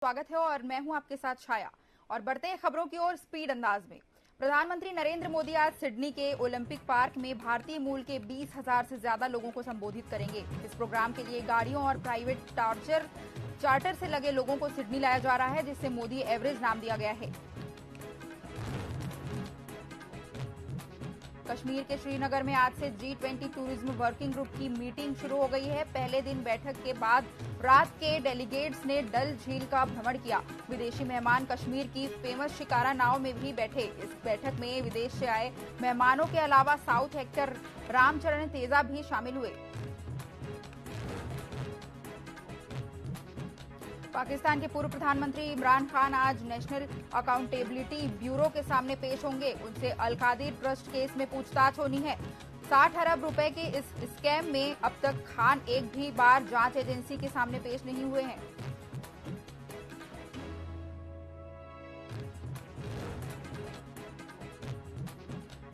स्वागत है और मैं हूं आपके साथ छाया। और बढ़ते हैं खबरों की ओर स्पीड अंदाज में। प्रधानमंत्री नरेंद्र मोदी आज सिडनी के ओलंपिक पार्क में भारतीय मूल के 20,000 से ज्यादा लोगों को संबोधित करेंगे। इस प्रोग्राम के लिए गाड़ियों और प्राइवेट चार्टर से लगे लोगों को सिडनी लाया जा रहा है, जिसे मोदी एवरेज नाम दिया गया है। कश्मीर के श्रीनगर में आज से G20 टूरिज्म वर्किंग ग्रुप की मीटिंग शुरू हो गई है। पहले दिन बैठक के बाद रात के डेलीगेट्स ने डल झील का भ्रमण किया। विदेशी मेहमान कश्मीर की फेमस शिकारा नाव में भी बैठे। इस बैठक में विदेश से आए मेहमानों के अलावा साउथ एक्टर रामचरण तेजा भी शामिल हुए। पाकिस्तान के पूर्व प्रधानमंत्री इमरान खान आज नेशनल अकाउंटेबिलिटी ब्यूरो के सामने पेश होंगे। उनसे अल कादिर ट्रस्ट केस में पूछताछ होनी है। 60 अरब रुपए के इस स्कैम में अब तक खान एक भी बार जांच एजेंसी के सामने पेश नहीं हुए हैं।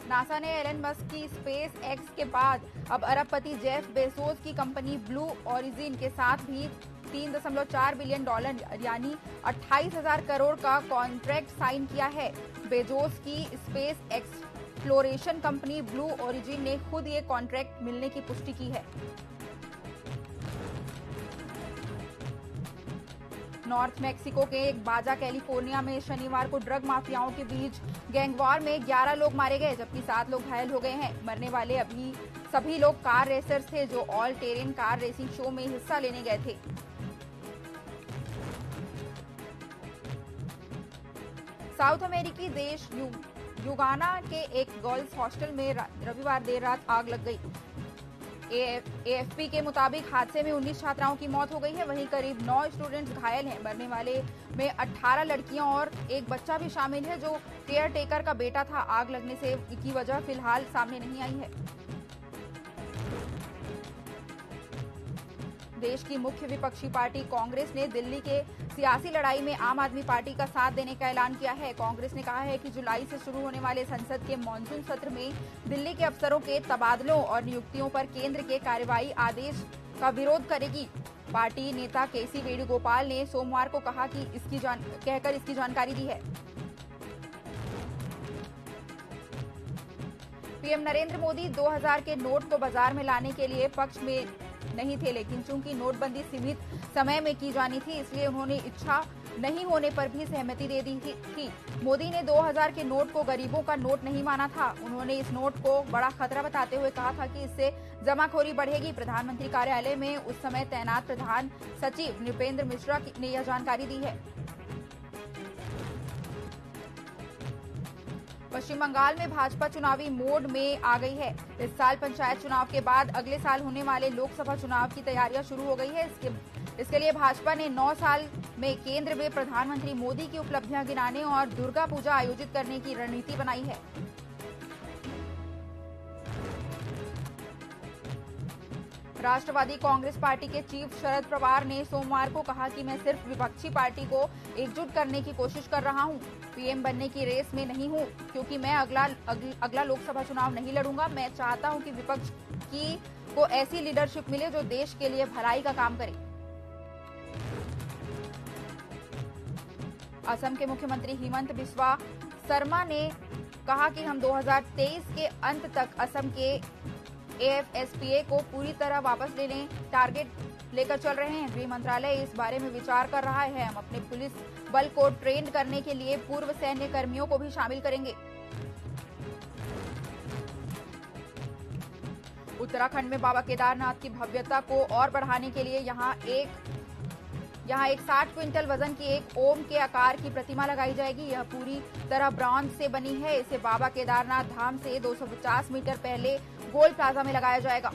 नासा ने एलन मस्क की स्पेस एक्स के बाद अब अरबपति जेफ बेजोस की कंपनी ब्लू ओरिजिन के साथ भी $3.4 बिलियन यानी 28,000 करोड़ का कॉन्ट्रैक्ट साइन किया है। बेजोस की space exploration company blue origin ने खुद ये कॉन्ट्रैक्ट मिलने की पुष्टि की है। नॉर्थ मैक्सिको के एक बाजा कैलिफोर्निया में शनिवार को ड्रग माफियाओं के बीच गैंगवार में 11 लोग मारे गए, जबकि 7 लोग घायल हो गए हैं। मरने वाले अभी सभी लोग कार रेसर्स थे जो all terrain car racing show में हिस्सा लेने गए थे। साउथ अमेरिकी देश युगाना के एक गर्ल्स हॉस्टल में रविवार देर रात आग लग गई। एएफपी के मुताबिक हादसे में 19 छात्राओं की मौत हो गई है, वहीं करीब 9 स्टूडेंट्स घायल हैं। मरने वाले में 18 लड़कियां और एक बच्चा भी शामिल है जो केयर टेकर का बेटा था। आग लगने से की वजह फिलहाल सामने नहीं आई है। देश की मुख्य विपक्षी पार्टी कांग्रेस ने दिल्ली के सियासी लड़ाई में आम आदमी पार्टी का साथ देने का ऐलान किया है। कांग्रेस ने कहा है कि जुलाई से शुरू होने वाले संसद के मॉनसून सत्र में दिल्ली के अफसरों के तबादलों और नियुक्तियों पर केंद्र के कार्रवाई आदेश का विरोध करेगी। पार्टी नेता केसी वेणुगोपाल ने सोमवार को कहा कि इसकी जानकारी दी है। पीएम नरेंद्र मोदी 2000 के नोट को बाजार में लाने के लिए पक्ष में नहीं थे, लेकिन चूंकि नोटबंदी सीमित समय में की जानी थी, इसलिए उन्होंने इच्छा नहीं होने पर भी सहमति दे दी थी। मोदी ने 2000 के नोट को गरीबों का नोट नहीं माना था। उन्होंने इस नोट को बड़ा खतरा बताते हुए कहा था कि इससे जमाखोरी बढ़ेगी। प्रधानमंत्री कार्यालय में उस समय तैनात प्रधान सचिव नृपेंद्र मिश्रा ने यह जानकारी दी है। पश्चिम बंगाल में भाजपा चुनावी मोड में आ गई है। इस साल पंचायत चुनाव के बाद अगले साल होने वाले लोकसभा चुनाव की तैयारियां शुरू हो गई है। इसके लिए भाजपा ने 9 साल में केंद्र में प्रधानमंत्री मोदी की उपलब्धियां गिनाने और दुर्गा पूजा आयोजित करने की रणनीति बनाई है। राष्ट्रवादी कांग्रेस पार्टी के चीफ शरद पवार ने सोमवार को कहा कि मैं सिर्फ विपक्षी पार्टी को एकजुट करने की कोशिश कर रहा हूं। पीएम बनने की रेस में नहीं हूं, क्योंकि मैं अगला लोकसभा चुनाव नहीं लड़ूंगा। मैं चाहता हूं कि विपक्ष को ऐसी लीडरशिप मिले जो देश के लिए भलाई का काम करे। असम के मुख्यमंत्री हिमंत बिस्वा शर्मा ने कहा कि हम 2023 के अंत तक असम के एएफएसपीए को पूरी तरह वापस लेने टारगेट लेकर चल रहे हैं। गृह मंत्रालय इस बारे में विचार कर रहा है। हम अपने पुलिस बल को ट्रेन करने के लिए पूर्व सैन्य कर्मियों को भी शामिल करेंगे। उत्तराखंड में बाबा केदारनाथ की भव्यता को और बढ़ाने के लिए यहाँ एक 60 क्विंटल वजन की एक ओम के आकार की प्रतिमा लगाई जाएगी। यह पूरी तरह ब्रॉन्ज से बनी है। इसे बाबा केदारनाथ धाम से 250 मीटर पहले गोल प्लाजा में लगाया जाएगा।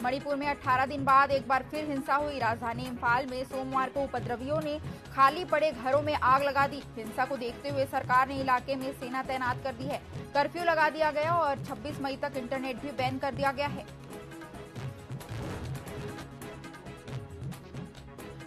मणिपुर में 18 दिन बाद एक बार फिर हिंसा हुई। राजधानी इम्फाल में सोमवार को उपद्रवियों ने खाली पड़े घरों में आग लगा दी। हिंसा को देखते हुए सरकार ने इलाके में सेना तैनात कर दी है। कर्फ्यू लगा दिया गया और 26 मई तक इंटरनेट भी बैन कर दिया गया है।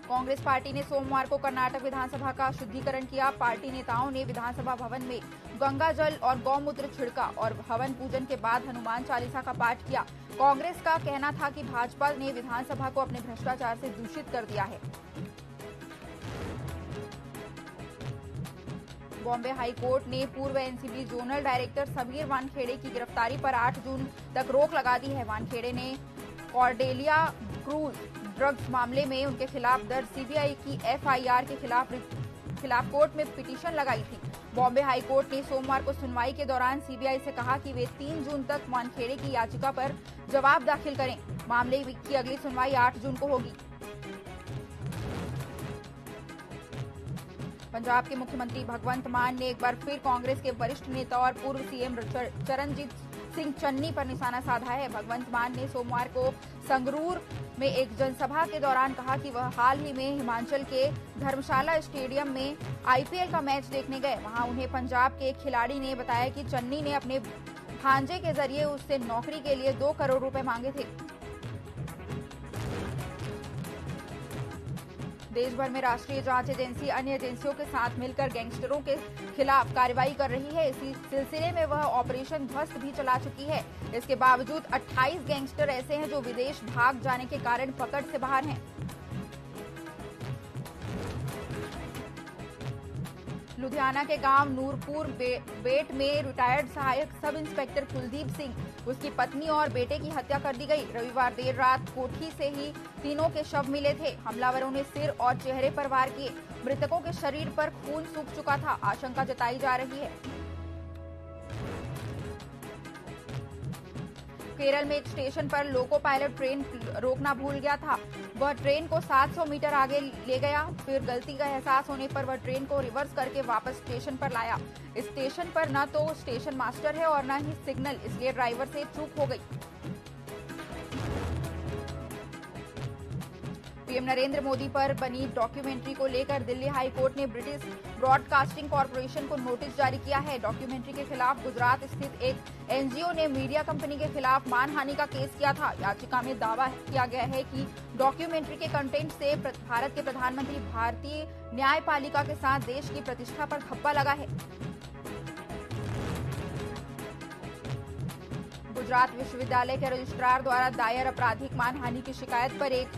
कांग्रेस पार्टी ने सोमवार को कर्नाटक विधानसभा का शुद्धिकरण किया। पार्टी नेताओं ने विधानसभा भवन में गंगा जल और गौमूत्र छिड़का और हवन पूजन के बाद हनुमान चालीसा का पाठ किया। कांग्रेस का कहना था कि भाजपा ने विधानसभा को अपने भ्रष्टाचार से दूषित कर दिया है। बॉम्बे हाई कोर्ट ने पूर्व NCB zonal director Sameer Wankhede की गिरफ्तारी पर 8 जून तक रोक लगा दी है। वानखेड़े ने कॉर्डेलिया क्रूज ड्रग्स मामले में उनके खिलाफ दर्ज सीबीआई की एफआईआर के खिलाफ कोर्ट में पिटीशन लगाई थी। बॉम्बे हाई कोर्ट ने सोमवार को सुनवाई के दौरान सीबीआई से कहा कि वे 3 जून तक वानखेड़े की याचिका पर जवाब दाखिल करें। मामले की अगली सुनवाई 8 जून को होगी। पंजाब के मुख्यमंत्री भगवंत मान ने एक बार फिर कांग्रेस के वरिष्ठ नेता और पूर्व सीएम चरणजीत सिंह चन्नी पर निशाना साधा है। भगवंत मान ने सोमवार को संगरूर में एक जनसभा के दौरान कहा कि वह हाल ही में हिमाचल के धर्मशाला स्टेडियम में आईपीएल का मैच देखने गए। वहां उन्हें पंजाब के एक खिलाड़ी ने बताया कि चन्नी ने अपने भांजे के जरिए उससे नौकरी के लिए 2 करोड़ रुपए मांगे थे। देश भर में राष्ट्रीय जांच एजेंसी अन्य एजेंसियों के साथ मिलकर गैंगस्टरों के खिलाफ कार्रवाई कर रही है। इसी सिलसिले में वह ऑपरेशन ध्वस्त भी चला चुकी है। इसके बावजूद 28 गैंगस्टर ऐसे हैं जो विदेश भाग जाने के कारण पकड़ से बाहर हैं। लुधियाना के गांव नूरपुर बेट में रिटायर्ड सहायक सब इंस्पेक्टर कुलदीप सिंह, उसकी पत्नी और बेटे की हत्या कर दी गई। रविवार देर रात कोठी से ही तीनों के शव मिले थे। हमलावरों ने सिर और चेहरे पर वार किए। मृतकों के शरीर पर खून सूख चुका था। आशंका जताई जा रही है। केरल में एक स्टेशन पर लोको पायलट ट्रेन रोकना भूल गया था। वह ट्रेन को 700 मीटर आगे ले गया। फिर गलती का एहसास होने पर वह ट्रेन को रिवर्स करके वापस स्टेशन पर लाया। इस स्टेशन पर न तो स्टेशन मास्टर है और न ही सिग्नल, इसलिए ड्राइवर से चूक हो गई। पीएम नरेंद्र मोदी पर बनी डॉक्यूमेंट्री को लेकर दिल्ली हाई कोर्ट ने ब्रिटिश ब्रॉडकास्टिंग कॉर्पोरेशन को नोटिस जारी किया है। डॉक्यूमेंट्री के खिलाफ गुजरात स्थित एक एनजीओ ने मीडिया कंपनी के खिलाफ मानहानि का केस किया था। याचिका में दावा किया गया है कि डॉक्यूमेंट्री के कंटेंट से भारत के प्रधानमंत्री भारतीय न्यायपालिका के साथ देश की प्रतिष्ठा पर धब्बा लगा है। गुजरात विश्वविद्यालय के रजिस्ट्रार द्वारा दायर आपराधिक मानहानि की शिकायत पर एक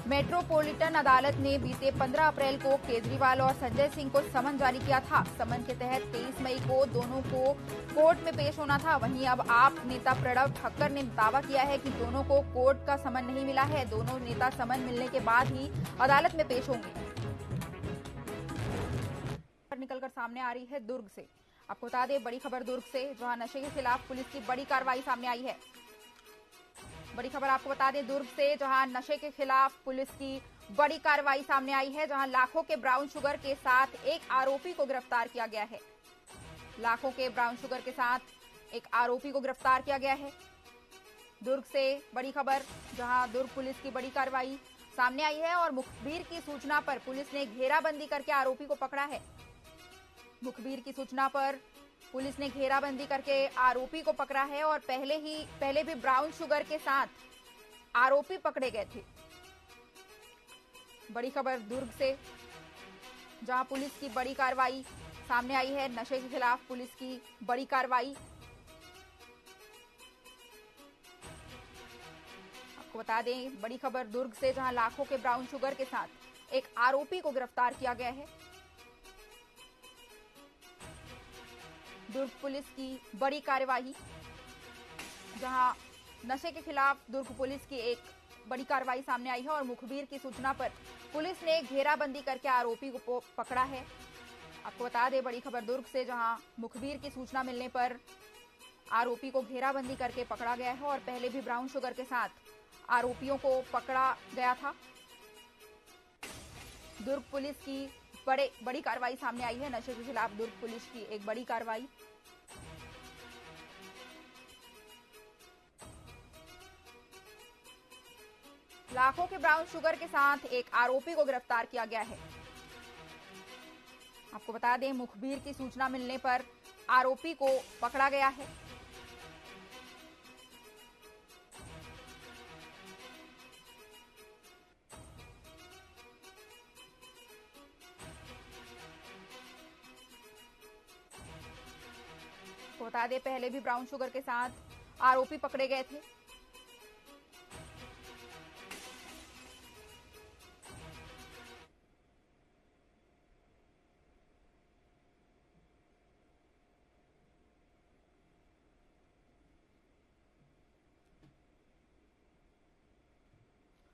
मेट्रोपॉलिटन अदालत ने बीते 15 अप्रैल को केजरीवाल और संजय सिंह को समन जारी किया था। समन के तहत 23 मई को दोनों को कोर्ट में पेश होना था। वहीं अब आप नेता प्रणब ठक्कर ने दावा किया है कि दोनों को कोर्ट का समन नहीं मिला है। दोनों नेता समन मिलने के बाद ही अदालत में पेश होंगे। निकलकर सामने आ रही है दुर्ग से। आपको बता दें, बड़ी खबर दुर्ग से, जहां नशे के खिलाफ पुलिस की बड़ी कार्रवाई सामने आई है। बड़ी खबर आपको बता दें दुर्ग से, जहां नशे के खिलाफ पुलिस की बड़ी कार्रवाई सामने आई है, जहां लाखों के ब्राउन शुगर के साथ एक आरोपी को गिरफ्तार किया गया है। लाखों के ब्राउन शुगर के साथ एक आरोपी को गिरफ्तार किया गया है। दुर्ग से बड़ी खबर, जहां दुर्ग पुलिस की बड़ी कार्रवाई सामने आई है और मुखबिर की सूचना पर पुलिस ने घेराबंदी करके आरोपी को पकड़ा है। मुखबिर की सूचना पर पुलिस ने घेराबंदी करके आरोपी को पकड़ा है और पहले भी ब्राउन शुगर के साथ आरोपी पकड़े गए थे। बड़ी खबर दुर्ग से, जहां पुलिस की बड़ी कार्रवाई सामने आई है। नशे के खिलाफ पुलिस की बड़ी कार्रवाई। आपको बता दें, बड़ी खबर दुर्ग से, जहां लाखों के ब्राउन शुगर के साथ एक आरोपी को गिरफ्तार किया गया है। दुर्ग पुलिस की बड़ी कार्यवाही, जहां नशे के खिलाफ दुर्ग पुलिस की एक बड़ी कार्रवाई सामने आई है और मुखबिर की सूचना पर पुलिस ने घेराबंदी करके आरोपी को पकड़ा है। आपको बता दें, बड़ी खबर दुर्ग से, जहां मुखबिर की सूचना मिलने पर आरोपी को घेराबंदी करके पकड़ा गया है और पहले भी ब्राउन शुगर के साथ आरोपियों को पकड़ा गया था। दुर्ग पुलिस की बड़ी कार्रवाई सामने आई है। नशे के खिलाफ दुर्ग पुलिस की एक बड़ी कार्रवाई। लाखों के ब्राउन शुगर के साथ एक आरोपी को गिरफ्तार किया गया है। आपको बता दें, मुखबिर की सूचना मिलने पर आरोपी को पकड़ा गया है। बता दें, पहले भी ब्राउन शुगर के साथ आरोपी पकड़े गए थे।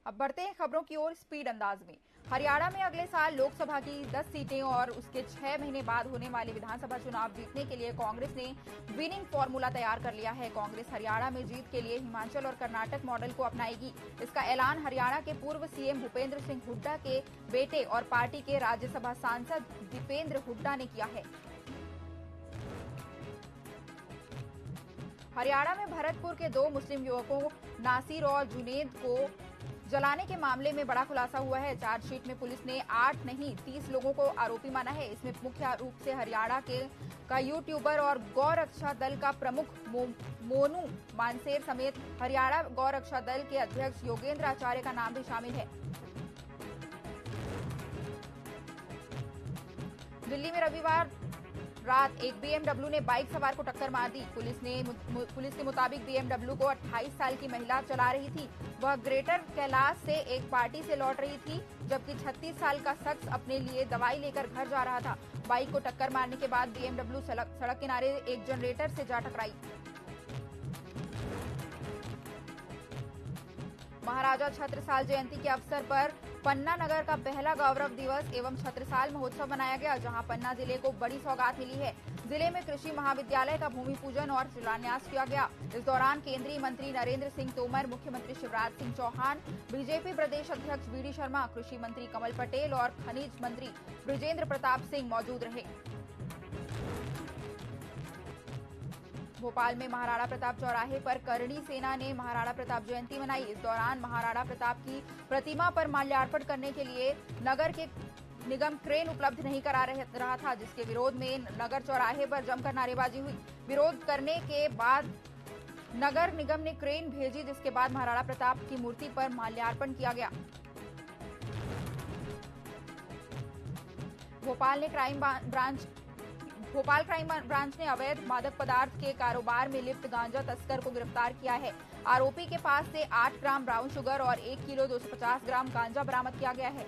अब बढ़ते हैं खबरों की ओर स्पीड अंदाज में। हरियाणा में अगले साल लोकसभा की 10 सीटें और उसके 6 महीने बाद होने वाले विधानसभा चुनाव जीतने के लिए कांग्रेस ने विनिंग फॉर्मूला तैयार कर लिया है। कांग्रेस हरियाणा में जीत के लिए हिमाचल और कर्नाटक मॉडल को अपनाएगी। इसका ऐलान हरियाणा के पूर्व सीएम भूपेंद्र सिंह हुड्डा के बेटे और पार्टी के राज्यसभा सांसद दीपेंद्र हुड्डा ने किया है। हरियाणा में भरतपुर के 2 मुस्लिम युवकों नासिर और जुनेद को जलाने के मामले में बड़ा खुलासा हुआ है। चार्जशीट में पुलिस ने 8 नहीं 30 लोगों को आरोपी माना है। इसमें मुख्य रूप से हरियाणा का यूट्यूबर और गौ रक्षा दल का प्रमुख मोनू मानसेर समेत हरियाणा गौ रक्षा दल के अध्यक्ष योगेंद्र आचार्य का नाम भी शामिल है। दिल्ली में रविवार रात एक बीएमडब्ल्यू ने बाइक सवार को टक्कर मार दी। पुलिस के मुताबिक बीएमडब्ल्यू को 28 साल की महिला चला रही थी। वह ग्रेटर कैलाश से एक पार्टी से लौट रही थी, जबकि 36 साल का शख्स अपने लिए दवाई लेकर घर जा रहा था। बाइक को टक्कर मारने के बाद बीएमडब्ल्यू सड़क किनारे एक जनरेटर से जा टकराई। महाराजा छत्रसाल जयंती के अवसर पर पन्ना नगर का पहला गौरव दिवस एवं छत्रसाल महोत्सव मनाया गया, जहां पन्ना जिले को बड़ी सौगात मिली है। जिले में कृषि महाविद्यालय का भूमि पूजन और शिलान्यास किया गया। इस दौरान केंद्रीय मंत्री नरेंद्र सिंह तोमर, मुख्यमंत्री शिवराज सिंह चौहान, बीजेपी प्रदेश अध्यक्ष वीडी शर्मा, कृषि मंत्री कमल पटेल और खनिज मंत्री बृजेंद्र प्रताप सिंह मौजूद रहे। भोपाल में महाराणा प्रताप चौराहे पर करणी सेना ने महाराणा प्रताप जयंती मनाई। इस दौरान महाराणा प्रताप की प्रतिमा पर माल्यार्पण करने के लिए नगर के निगम क्रेन उपलब्ध नहीं करा रहा था, जिसके विरोध में नगर चौराहे पर जमकर नारेबाजी हुई। विरोध करने के बाद नगर निगम ने क्रेन भेजी, जिसके बाद महाराणा प्रताप की मूर्ति पर माल्यार्पण किया गया। भोपाल क्राइम ब्रांच ने अवैध मादक पदार्थ के कारोबार में लिप्त गांजा तस्कर को गिरफ्तार किया है। आरोपी के पास से 8 ग्राम ब्राउन शुगर और 1 किलो 250 ग्राम गांजा बरामद किया गया है।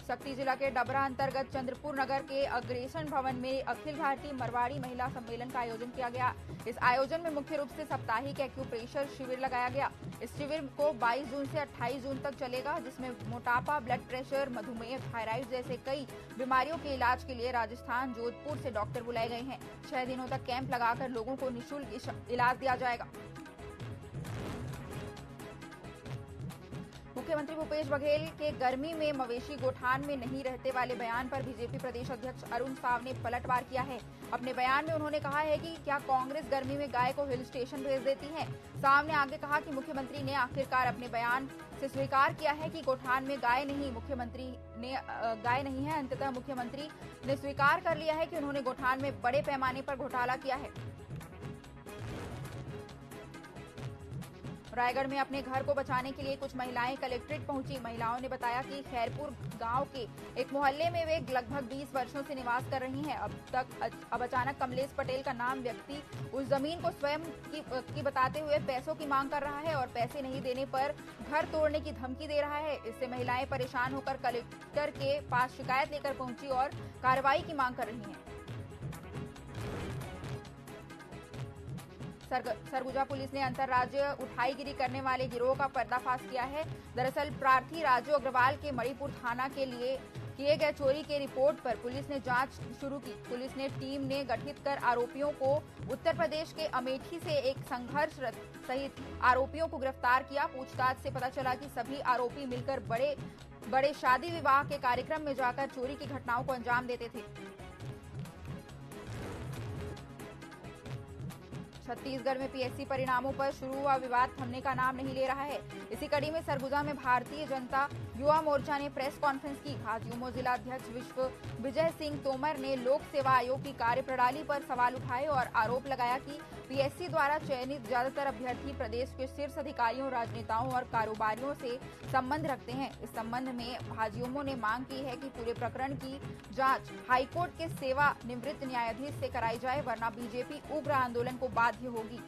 शक्ति जिला के डबरा अंतर्गत चंद्रपुर नगर के अग्रेसन भवन में अखिल भारतीय मरवाड़ी महिला सम्मेलन का आयोजन किया गया। इस आयोजन में मुख्य रूप से साप्ताहिक एक्यूप्रेशर शिविर लगाया गया। इस शिविर को 22 जून से 28 जून तक चलेगा, जिसमें मोटापा, ब्लड प्रेशर, मधुमेह, थायराइड जैसे कई बीमारियों के इलाज के लिए राजस्थान, जोधपुर से डॉक्टर बुलाए गए हैं। 6 दिनों तक कैंप लगाकर लोगों को निःशुल्क इलाज दिया जाएगा। मुख्यमंत्री भूपेश बघेल के गर्मी में मवेशी गोठान में नहीं रहते वाले बयान पर बीजेपी प्रदेश अध्यक्ष अरुण साव ने पलटवार किया है। अपने बयान में उन्होंने कहा है कि क्या कांग्रेस गर्मी में गाय को हिल स्टेशन भेज देती है। साव ने आगे कहा कि मुख्यमंत्री ने आखिरकार अपने बयान से स्वीकार किया है कि गोठान में गाय नहीं है। अंततः मुख्यमंत्री ने स्वीकार कर लिया है कि उन्होंने गोठान में बड़े पैमाने पर घोटाला किया है। रायगढ़ में अपने घर को बचाने के लिए कुछ महिलाएं कलेक्ट्रेट पहुंची। महिलाओं ने बताया कि खैरपुर गांव के एक मोहल्ले में वे लगभग 20 वर्षों से निवास कर रही हैं। अब अचानक कमलेश पटेल का नाम व्यक्ति उस जमीन को स्वयं की बताते हुए पैसों की मांग कर रहा है और पैसे नहीं देने पर घर तोड़ने की धमकी दे रहा है। इससे महिलाएं परेशान होकर कलेक्टर के पास शिकायत लेकर पहुंची और कार्रवाई की मांग कर रही हैं। सरगुजा पुलिस ने अंतर्राज्यीय उठाईगिरी करने वाले गिरोह का पर्दाफाश किया है। दरअसल प्रार्थी राजू अग्रवाल के मणिपुर थाना के लिए किए गए चोरी के रिपोर्ट पर पुलिस ने जांच शुरू की। पुलिस ने टीम ने गठित कर आरोपियों को उत्तर प्रदेश के अमेठी से एक संघर्षरत सहित आरोपियों को गिरफ्तार किया। पूछताछ से पता चला कि सभी आरोपी मिलकर बड़े शादी विवाह के कार्यक्रम में जाकर चोरी की घटनाओं को अंजाम देते थे। छत्तीसगढ़ में पीएससी परिणामों पर शुरू हुआ विवाद थमने का नाम नहीं ले रहा है। इसी कड़ी में सरगुजा में भारतीय जनता युवा मोर्चा ने प्रेस कॉन्फ्रेंस की। भाजयुमो जिला अध्यक्ष विश्व विजय सिंह तोमर ने लोक सेवा आयोग की कार्यप्रणाली पर सवाल उठाए और आरोप लगाया कि पीएससी द्वारा चयनित ज्यादातर अभ्यर्थी प्रदेश के शीर्ष अधिकारियों, राजनेताओं और कारोबारियों से संबंध रखते हैं। इस संबंध में भाजयुमो ने मांग की है कि पूरे प्रकरण की जांच हाईकोर्ट के सेवानिवृत्त न्यायाधीश से कराई जाए, वरना बीजेपी उग्र आंदोलन को बाध्य होगी।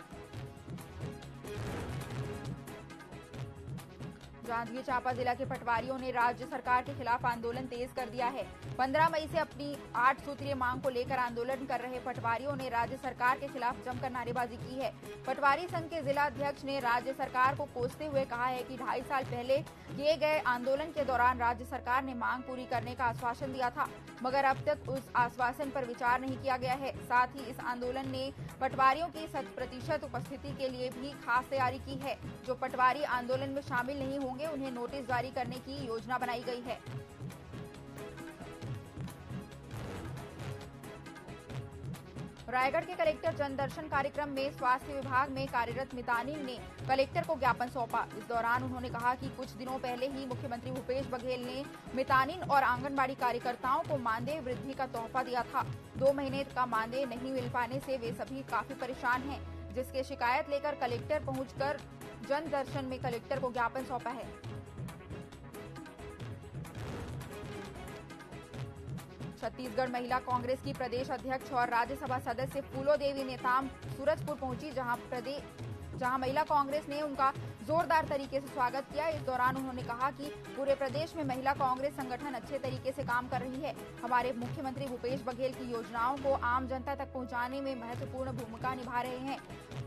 जांजगीर चांपा जिला के पटवारियों ने राज्य सरकार के खिलाफ आंदोलन तेज कर दिया है। 15 मई से अपनी 8 सूत्रीय मांग को लेकर आंदोलन कर रहे पटवारियों ने राज्य सरकार के खिलाफ जमकर नारेबाजी की है। पटवारी संघ के जिला अध्यक्ष ने राज्य सरकार को कोसते हुए कहा है कि 2.5 साल पहले किए गए आंदोलन के दौरान राज्य सरकार ने मांग पूरी करने का आश्वासन दिया था, मगर अब तक उस आश्वासन पर विचार नहीं किया गया है। साथ ही इस आंदोलन ने पटवारियों की 100% उपस्थिति के लिए भी खास तैयारी की है। जो पटवारी आंदोलन में शामिल नहीं होंगे, उन्हें नोटिस जारी करने की योजना बनाई गई है। रायगढ़ के कलेक्टर जनदर्शन कार्यक्रम में स्वास्थ्य विभाग में कार्यरत मितानिन ने कलेक्टर को ज्ञापन सौंपा। इस दौरान उन्होंने कहा कि कुछ दिनों पहले ही मुख्यमंत्री भूपेश बघेल ने मितानिन और आंगनबाड़ी कार्यकर्ताओं को मानदेय वृद्धि का तोहफा दिया था। 2 महीने का मानदेय नहीं मिल पाने से वे सभी काफी परेशान हैं, जिसकी शिकायत लेकर कलेक्टर पहुंचकर जनदर्शन में कलेक्टर को ज्ञापन सौंपा है। छत्तीसगढ़ महिला कांग्रेस की प्रदेश अध्यक्ष और राज्यसभा सदस्य फूलो देवी नेताम सूरजपुर पहुंची, जहां महिला कांग्रेस ने उनका जोरदार तरीके से स्वागत किया। इस दौरान उन्होंने कहा कि पूरे प्रदेश में महिला कांग्रेस संगठन अच्छे तरीके से काम कर रही है। हमारे मुख्यमंत्री भूपेश बघेल की योजनाओं को आम जनता तक पहुंचाने में महत्वपूर्ण भूमिका निभा रहे हैं।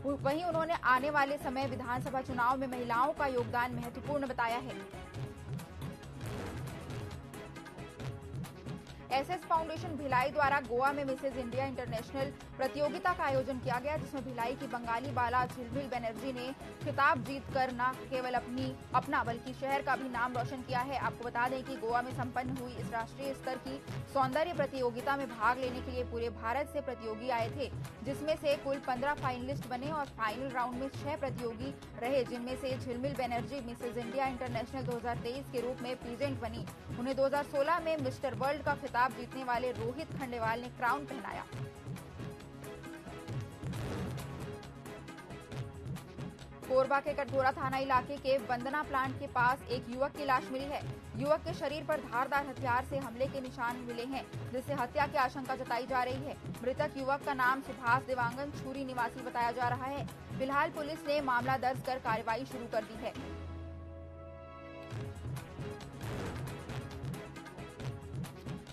वहीं उन्होंने आने वाले समय विधानसभा चुनाव में महिलाओं का योगदान महत्वपूर्ण बताया है। एसएस फाउंडेशन भिलाई द्वारा गोवा में मिसेज इंडिया इंटरनेशनल प्रतियोगिता का आयोजन किया गया, जिसमें भिलाई की बंगाली बाला झिलमिल बनर्जी ने खिताब जीतकर न केवल अपना बल्कि शहर का भी नाम रोशन किया है। आपको बता दें कि गोवा में संपन्न हुई इस राष्ट्रीय स्तर की सौंदर्य प्रतियोगिता में भाग लेने के लिए पूरे भारत से प्रतियोगी आए थे, जिसमें से कुल 15 फाइनलिस्ट बने और फाइनल राउंड में 6 प्रतियोगी रहे, जिनमें से झिलमिल बनर्जी मिसेज इंडिया इंटरनेशनल 2023 के रूप में प्रेजेंट बनी। उन्हें 2016 में मिस्टर वर्ल्ड का खिताब जीतने वाले रोहित खंडेवाल ने क्राउन पहनाया। कोरबा के कटघोरा थाना इलाके के वंदना प्लांट के पास एक युवक की लाश मिली है। युवक के शरीर पर धारदार हथियार से हमले के निशान मिले हैं, जिससे हत्या की आशंका जताई जा रही है। मृतक युवक का नाम सुभाष देवांगन छुरी निवासी बताया जा रहा है। फिलहाल पुलिस ने मामला दर्ज कर कार्रवाई शुरू कर दी है।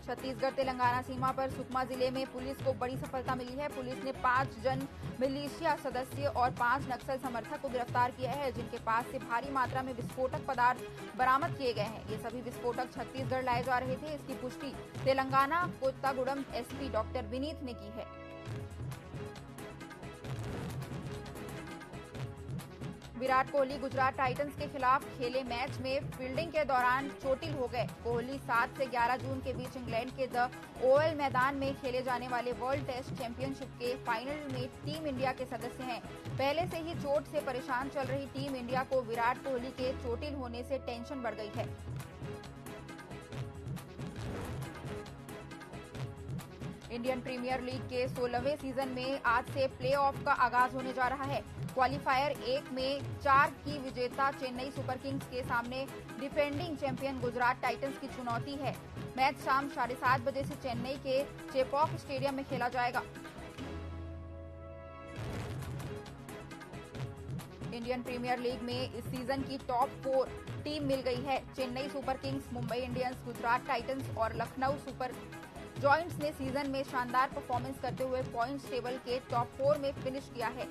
छत्तीसगढ़ तेलंगाना सीमा पर सुकमा जिले में पुलिस को बड़ी सफलता मिली है। पुलिस ने 5 जन मिलिशिया सदस्य और 5 नक्सल समर्थक को गिरफ्तार किया है, जिनके पास से भारी मात्रा में विस्फोटक पदार्थ बरामद किए गए हैं। ये सभी विस्फोटक छत्तीसगढ़ लाए जा रहे थे। इसकी पुष्टि तेलंगाना कोत्तागुड़म एसपी डॉक्टर विनीत ने की है। विराट कोहली गुजरात टाइटंस के खिलाफ खेले मैच में फील्डिंग के दौरान चोटिल हो गए। कोहली 7 से 11 जून के बीच इंग्लैंड के द ओवल मैदान में खेले जाने वाले वर्ल्ड टेस्ट चैंपियनशिप के फाइनल में टीम इंडिया के सदस्य हैं। पहले से ही चोट से परेशान चल रही टीम इंडिया को विराट कोहली के चोटिल होने से टेंशन बढ़ गई है। इंडियन प्रीमियर लीग के 16वें सीजन में आज से प्लेऑफ का आगाज होने जा रहा है। क्वालिफायर 1 में 4 की विजेता चेन्नई सुपर किंग्स के सामने डिफेंडिंग चैंपियन गुजरात टाइटंस की चुनौती है। मैच शाम 7:30 बजे से चेन्नई के चेपॉक स्टेडियम में खेला जाएगा। इंडियन प्रीमियर लीग में इस सीजन की टॉप 4 टीम मिल गई है। Chennai super Kings, Mumbai Indians, Gujarat Titans और लखनऊ सुपर जॉइंट्स ने सीजन में शानदार परफॉर्मेंस करते हुए पॉइंट्स टेबल के टॉप 4 में फिनिश किया है।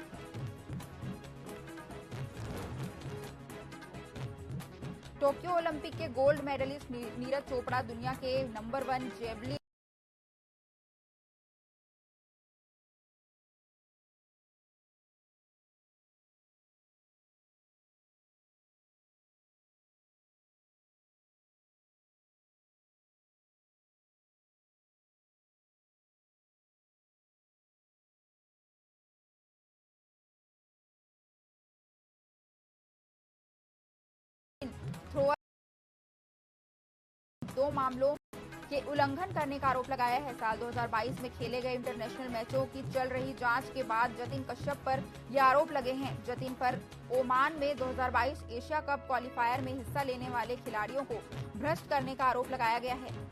टोक्यो ओलंपिक के गोल्ड मेडलिस्ट नीरज चोपड़ा दुनिया के नंबर 1 जेवलिन 2 मामलों के उल्लंघन करने का आरोप लगाया है। साल 2022 में खेले गए इंटरनेशनल मैचों की चल रही जांच के बाद जतिन कश्यप पर यह आरोप लगे हैं। जतिन पर ओमान में 2022 एशिया कप क्वालिफायर में हिस्सा लेने वाले खिलाड़ियों को भ्रष्ट करने का आरोप लगाया गया है।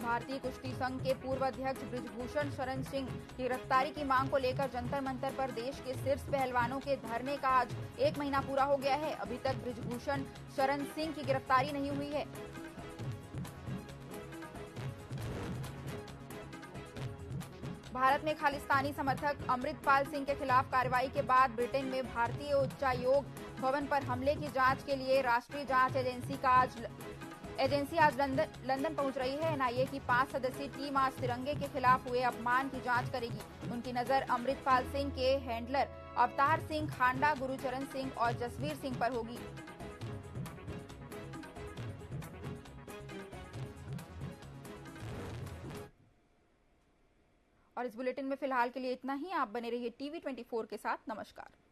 भारतीय कुश्ती संघ के पूर्व अध्यक्ष बृजभूषण शरण सिंह की गिरफ्तारी की मांग को लेकर जंतर मंतर पर देश के शीर्ष पहलवानों के धरने का आज 1 महीना पूरा हो गया है। अभी तक बृजभूषण शरण सिंह की गिरफ्तारी नहीं हुई है। भारत में खालिस्तानी समर्थक अमृतपाल सिंह के खिलाफ कार्रवाई के बाद ब्रिटेन में भारतीय उच्चायोग भवन पर हमले की जांच के लिए राष्ट्रीय जांच एजेंसी आज लंदन पहुंच रही है। एनआईए की 5 सदस्यीय टीम आज तिरंगे के खिलाफ हुए अपमान की जांच करेगी। उनकी नजर अमृतपाल सिंह के हैंडलर अवतार सिंह खांडा, गुरुचरण सिंह और जसवीर सिंह पर होगी। और इस बुलेटिन में फिलहाल के लिए इतना ही। आप बने रहिए टीवी 24 के साथ। नमस्कार।